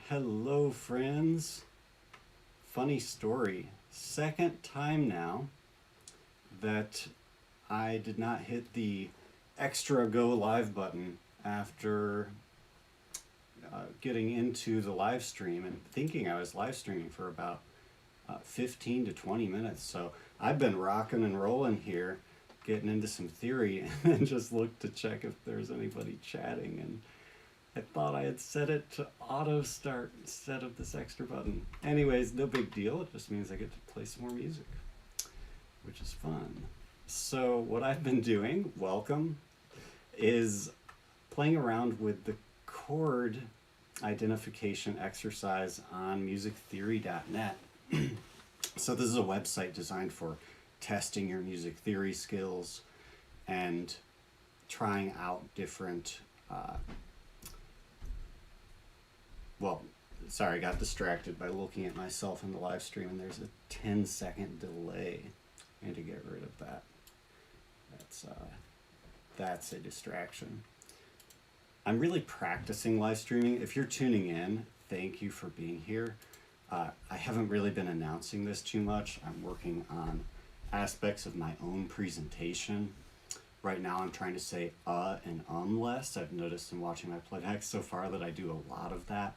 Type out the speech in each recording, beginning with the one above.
Hello, friends. Funny story. Second time now that I did not hit the extra go live button after getting into the live stream and thinking I was live streaming for about 15 to 20 minutes. So I've been rocking and rolling here, getting into some theory, and then just looked to check if there's anybody chatting. And I thought I had set it to auto start instead of this extra button. Anyways, no big deal. It just means I get to play some more music, which is fun. So what I've been doing, welcome, is playing around with the chord identification exercise on musictheory.net. So this is a website designed for testing your music theory skills and trying out different I got distracted by looking at myself in the live stream, and there's a 10-second delay. I need to get rid of that. That's a distraction. I'm really practicing live streaming. If you're tuning in, thank you for being here. I haven't really been announcing this too much. I'm working on aspects of my own presentation. Right now I'm trying to say and less. I've noticed in watching my playbacks so far that I do a lot of that.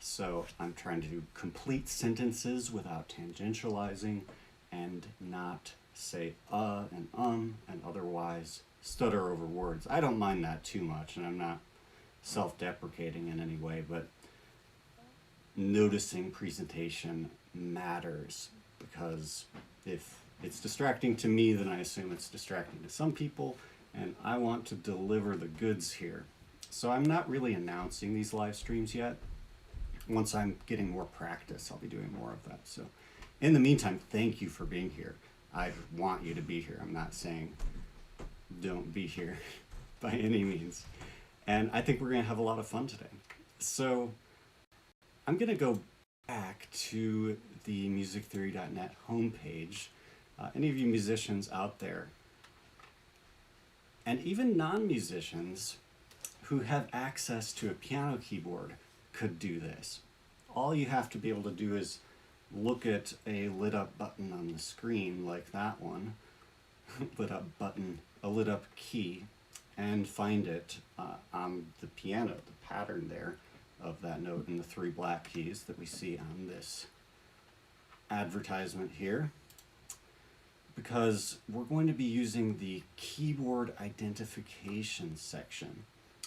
So I'm trying to do complete sentences without tangentializing and not say and otherwise stutter over words. I don't mind that too much, and I'm not self-deprecating in any way, but noticing presentation matters, because if it's distracting to me, then I assume it's distracting to some people, and I want to deliver the goods here. So I'm not really announcing these live streams yet. Once I'm getting more practice, I'll be doing more of that. So in the meantime, thank you for being here. I want you to be here. I'm not saying don't be here by any means. And I think we're going to have a lot of fun today. So I'm going to go back to the musictheory.net homepage. Any of you musicians out there, and even non-musicians who have access to a piano keyboard, could do this. All you have to be able to do is look at a lit up button on the screen, like that one, lit up button, a lit up key, and find it on the piano, the pattern there of that note and the three black keys that we see on this advertisement here, because we're going to be using the keyboard identification section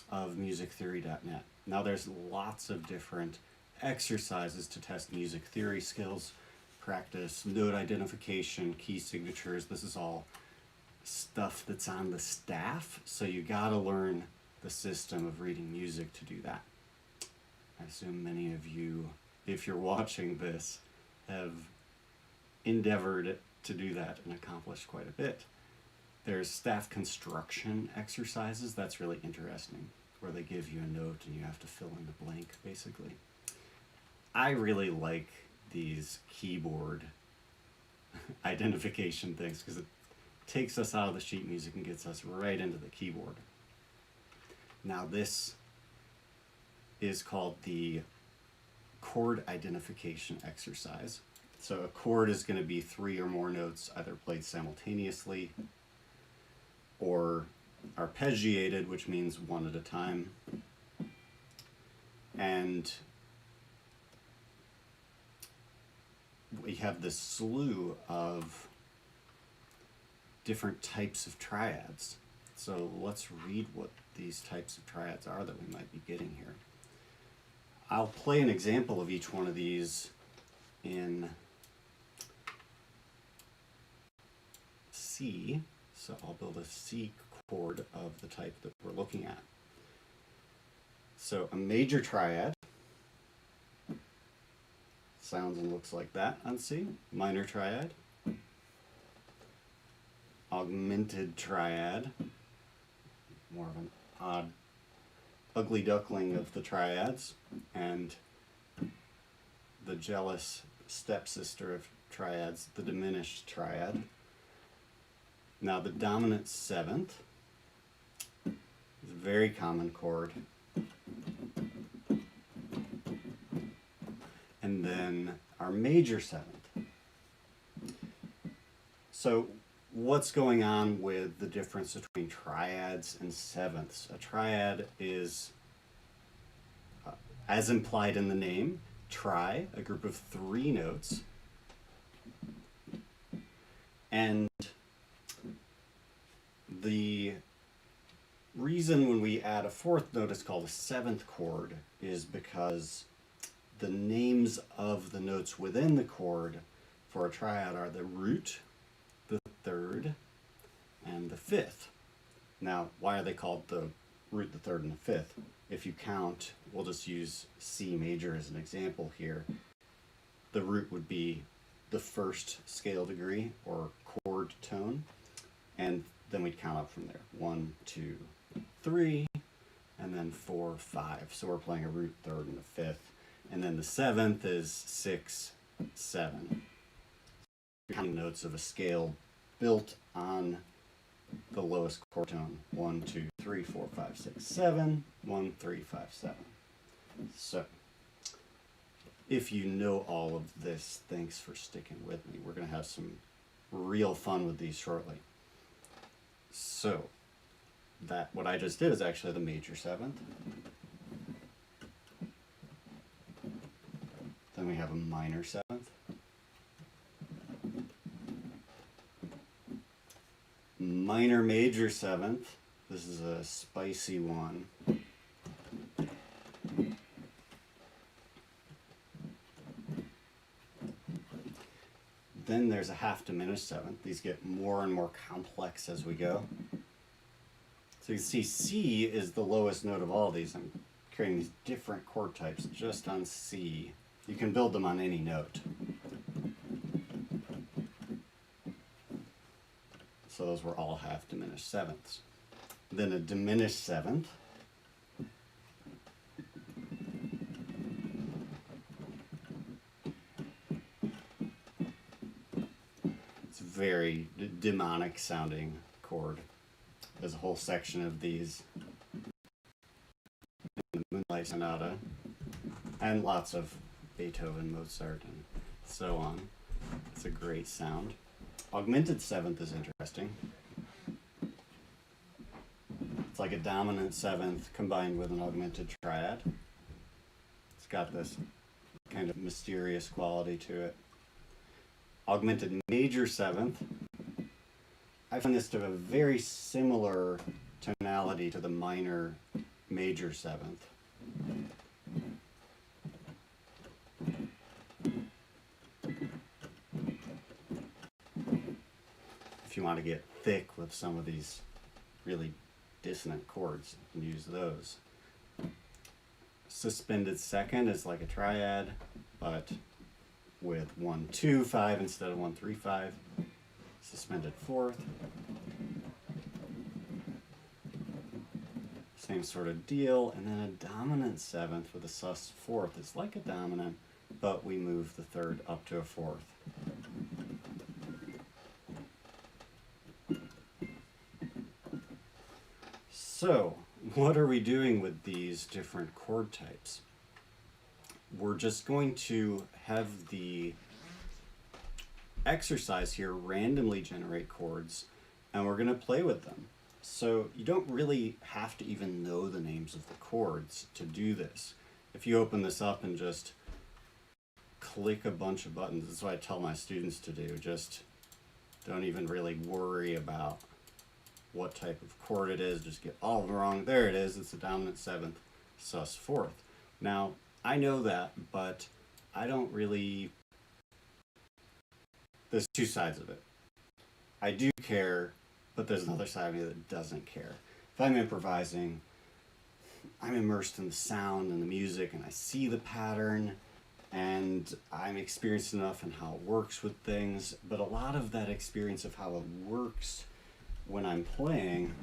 of musictheory.net. Now there's lots of different exercises to test music theory skills, practice note identification, key signatures. This is all stuff that's on the staff, so you gotta learn the system of reading music to do that. I assume many of you, if you're watching this, have endeavored to do that and accomplished quite a bit. There's staff construction exercises. That's really interesting, where they give you a note and you have to fill in the blank, basically. I really like these keyboard identification things because it takes us out of the sheet music and gets us right into the keyboard. Now this is called the chord identification exercise. So a chord is going to be 3 or more notes either played simultaneously or arpeggiated, which means one at a time. And we have this slew of different types of triads. So let's read what these types of triads are that we might be getting here. I'll play an example of each one of these in C. So I'll build a C chord of the type that we're looking at. So a major triad sounds and looks like that on C. Minor triad, augmented triad, more of an odd ugly duckling of the triads, and the jealous stepsister of triads, the diminished triad. Now the dominant seventh is a very common chord. and then our major seventh. So what's going on with the difference between triads and sevenths? A triad is, as implied in the name, tri, a group of 3 notes. And the reason when we add a 4th note is called a 7th chord is because the names of the notes within the chord for a triad are the root, the 3rd, and the 5th. Now, why are they called the root, the 3rd, and the 5th? If you count, we'll just use C major as an example here. The root would be the 1st scale degree or chord tone, and then we'd count up from there. 1, 2, 3, and then 4, 5. So we're playing a root, 3rd, and a 5th. And then the 7th is 6, 7. You're counting notes of a scale built on the lowest chord tone. 1, 2, 3, 4, 5, 6, 7. 1, 3, 5, 7. So, if you know all of this, thanks for sticking with me. We're going to have some real fun with these shortly. So, that what I just did is actually the major 7th. Then we have a minor 7th. Minor major 7th. This is a spicy one. Then there's a half diminished 7th. These get more and more complex as we go. So you can see C is the lowest note of all these. I'm creating these different chord types just on C. You can build them on any note. So those were all half diminished 7ths. Then a diminished 7th. It's a very demonic sounding chord. There's a whole section of these in the Moonlight Sonata, and lots of Beethoven, Mozart, and so on. It's a great sound. Augmented 7th is interesting. It's like a dominant 7th combined with an augmented triad. It's got this kind of mysterious quality to it. Augmented major 7th. I find this to have a very similar tonality to the minor major 7th. If you want to get thick with some of these really dissonant chords, you can use those. Suspended 2nd is like a triad, but with 1, 2, 5 instead of 1, 3, 5. Suspended 4th. Same sort of deal. And then a dominant 7th with a sus 4th. It's like a dominant, but we move the 3rd up to a 4th. So, what are we doing with these different chord types? We're just going to have the exercise here randomly generate chords, and we're going to play with them. So you don't really have to even know the names of the chords to do this. If you open this up and just click a bunch of buttons, that's what I tell my students to do. Just don't even really worry about what type of chord it is. Just get all of them wrong. There it is. It's a dominant 7th, sus 4th. Now, I know that, but I don't really... There's two sides of it. I do care, but there's another side of me that doesn't care. If I'm improvising, I'm immersed in the sound and the music, and I see the pattern, and I'm experienced enough in how it works with things, but a lot of that experience of how it works when I'm playing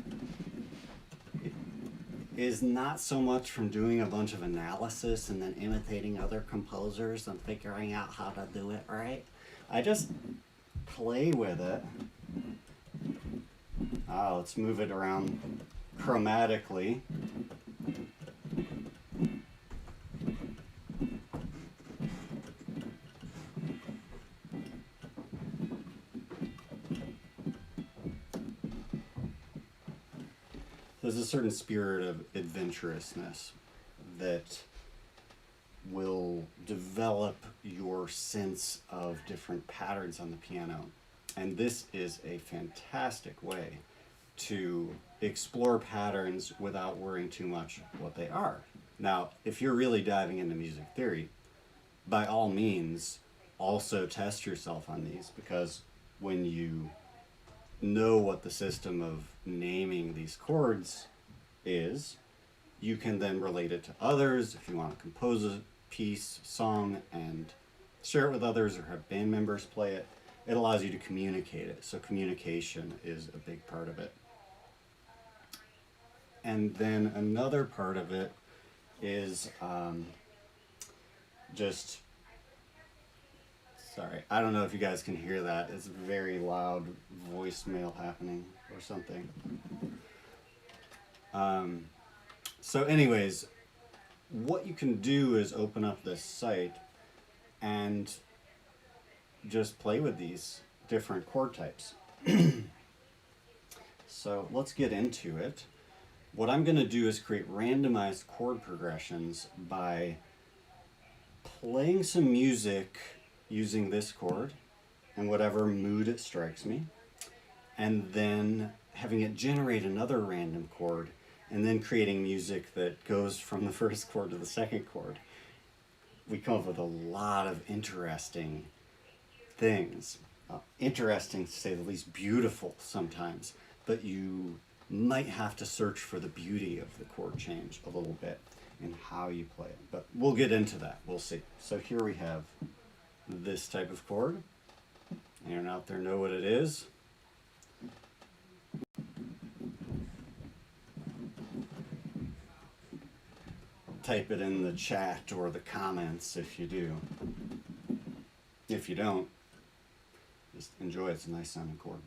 is not so much from doing a bunch of analysis and then imitating other composers and figuring out how to do it right. I just play with it. Let's move it around chromatically. there's a certain spirit of adventurousness that will develop your sense of different patterns on the piano. And this is a fantastic way to explore patterns without worrying too much what they are. Now, if you're really diving into music theory, by all means, also test yourself on these, because when you know what the system of naming these chords is, you can then relate it to others. If you want to compose a piece, song, and share it with others or have band members play it, it allows you to communicate it. So communication is a big part of it. And then another part of it is just, sorry, I don't know if you guys can hear that. It's very loud voicemail happening or something. So anyways, what you can do is open up this site and just play with these different chord types. So let's get into it. What I'm going to do is create randomized chord progressions by playing some music using this chord and whatever mood it strikes me, and then having it generate another random chord, and then creating music that goes from the first chord to the second chord. We come up with a lot of interesting things. Interesting to say the least, beautiful sometimes, but you might have to search for the beauty of the chord change a little bit in how you play it. But we'll get into that, we'll see. So here we have this type of chord. Anyone out there know what it is? Type it in the chat or the comments if you do. If you don't, just enjoy it. It's a nice sounding chord.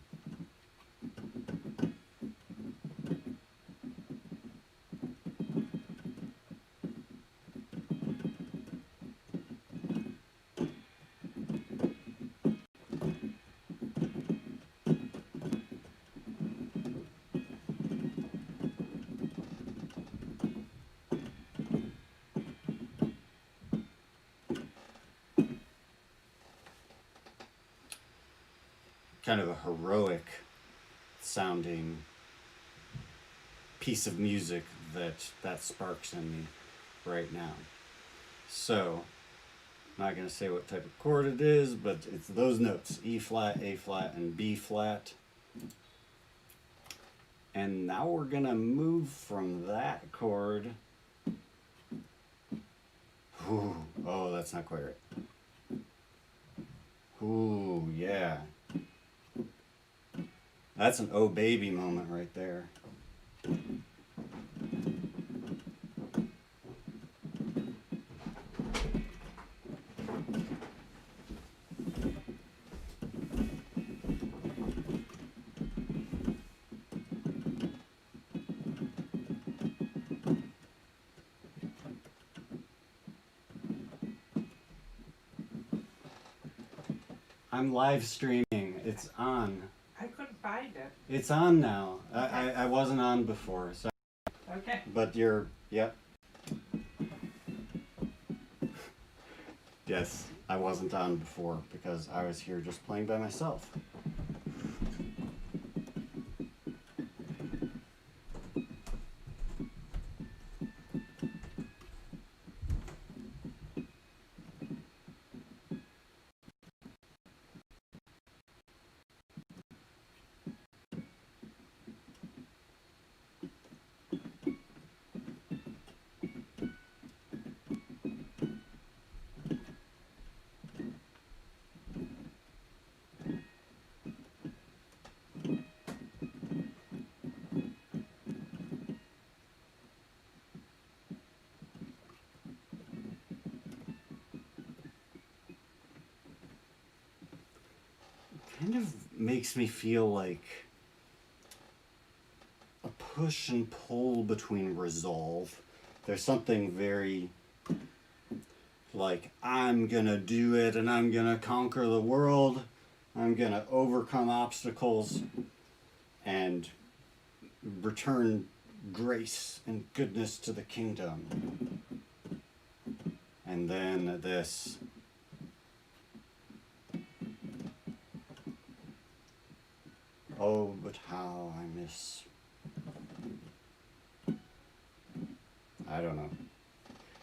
Kind of a heroic sounding piece of music that sparks in me right now. So, I'm not going to say what type of chord it is, but it's those notes, E flat, A flat, and B flat. And now we're going to move from that chord. Ooh, oh, that's not quite right. Ooh, yeah. That's an oh baby moment right there. I'm live streaming. It's on. I couldn't find it. It's on now. Okay. I wasn't on before. So. Okay. But you're, yep. Yes, I wasn't on before because I was here just playing by myself. Kind of makes me feel like a push and pull between resolve. There's something very like, I'm gonna do it and I'm gonna conquer the world. I'm gonna overcome obstacles and return grace and goodness to the kingdom. And then this. Oh, but how I miss. I don't know.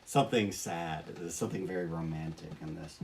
Something sad. There's something very romantic in this.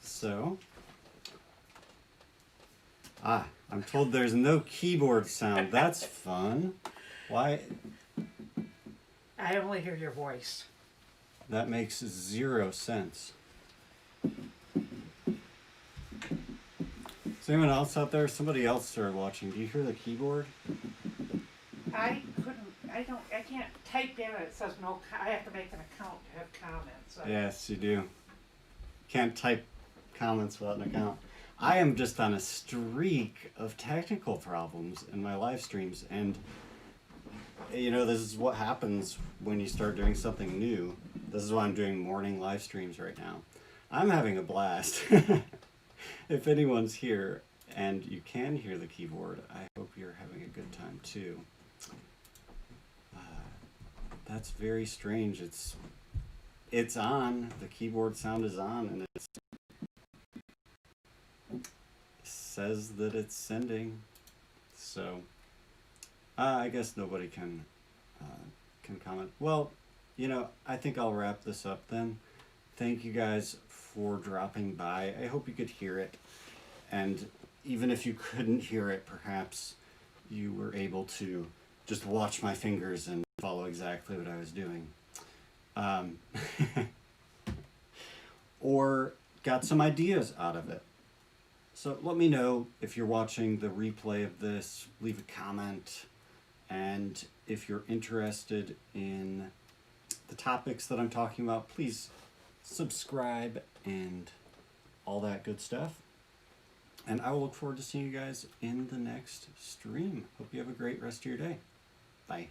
So, I'm told there's no keyboard sound. That's fun. Why? I only hear your voice. That makes 0 sense. Is anyone else out there? Somebody else started watching. Do you hear the keyboard? I can't type in it. It says no, I have to make an account to have comments. So. Yes, you do. Can't type comments without an account. I am just on a streak of technical problems in my live streams, and you know, this is what happens when you start doing something new. This is why I'm doing morning live streams right now. I'm having a blast. If anyone's here and you can hear the keyboard, I hope you're having a good time too. That's very strange. It's on. The keyboard sound is on, and it says that it's sending. So I guess nobody can comment. Well, you know, I think I'll wrap this up then. Thank you guys for dropping by. I hope you could hear it, and even if you couldn't hear it, perhaps you were able to just watch my fingers and follow exactly what I was doing. Or got some ideas out of it. So let me know if you're watching the replay of this. Leave a comment. And if you're interested in the topics that I'm talking about, please subscribe and all that good stuff. And I will look forward to seeing you guys in the next stream. Hope you have a great rest of your day. Bye.